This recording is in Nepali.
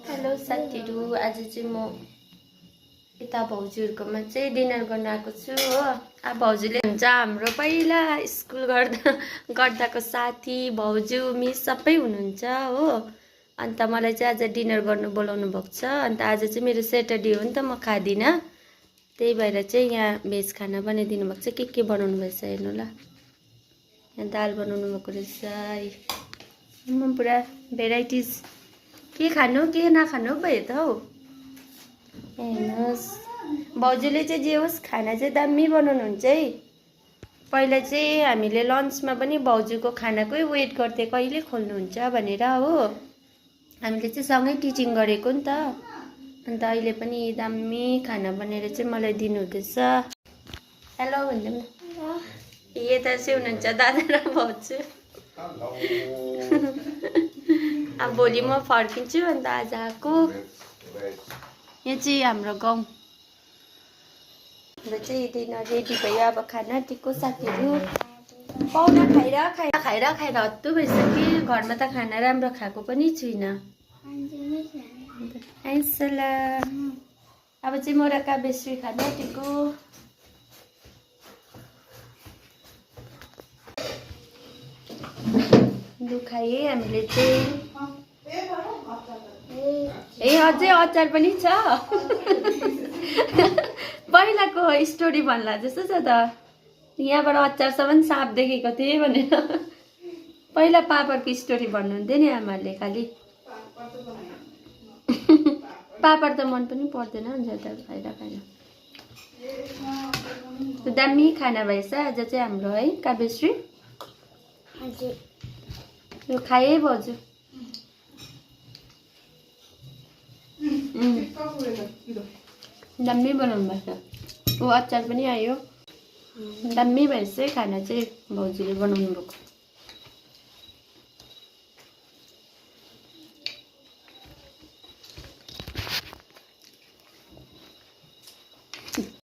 हेलो साथीहरु, आज चाहिँ म यता भाउजूहरुकोमा चाहिँ डिनर गर्न आएको छु हो। अब भाउजूले हुन्छ हाम्रो पहिला स्कुल गर्दाको साथी भाउजू मिस सबै हुनुहुन्छ हो। अन्त मलाई चाहिँ आज डिनर गर्नु बोलाउनु भएको छ। अन्त आज चाहिँ मेरो सैटरडे हो नि त, म खादिन, त्यही भएर चाहिँ यहाँ भेज खाना बनाइदिनु भएको छ। के बनाउनु भएछ हेर्नु ल। यहाँ दाल बनाउनु भएको रहेछ, म पुरा भेराइटिज के खानु के नखानु भयो त हौ। हेर्नुहोस्, भाउजूले चाहिँ जे होस् खाना चाहिँ दामी बनाउनुहुन्छ है। पहिला चाहिँ हामीले लन्चमा पनि भाउजूको खानाकै वेट गर्थे कहिले खोल्नुहुन्छ भनेर हो। हामीले चाहिँ सँगै टिचिङ गरेको नि त। अन्त अहिले पनि दामी खाना बनाएर चाहिँ मलाई दिनुहुँदैछ। हेलो भन्दिउँ न। यता चाहिँ हुनुहुन्छ दादा र भाउजू। अब भोलि म फर्किन्छु। अन्त आज आएको यहाँ चाहिँ हाम्रो गाउँ। अन्त चाहिँ डिनर रेडी भयो। अब खाना टिको साथीहरू। पाउडर खाएर हत्तु भइसक्यो। घरमा त खाना राम्रो खाएको पनि छुइनँ। अब चाहिँ म र काव्यश्री खाना टिको। खाए हामीले चाहिँ अझै अचार पनि छ। पहिलाको स्टोरी भन्ला जस्तो छ त। यहाँबाट अचारसम्म साँप देखेको थिएँ भनेर पहिला पापडको स्टोरी भन्नुहुन्थ्यो नि आमाले खालि। पापड त मन पनि पर्दैन ज्यादा खाएर। दामी खाना भएछ आज चाहिँ हाम्रो है काव्यश्री। यो खाए भाउजू। दामी बनाउनु भएको छ। ओ अचार पनि आयो। दामी भएछ खाना चाहिँ भाउजूले बनाउनु भएको।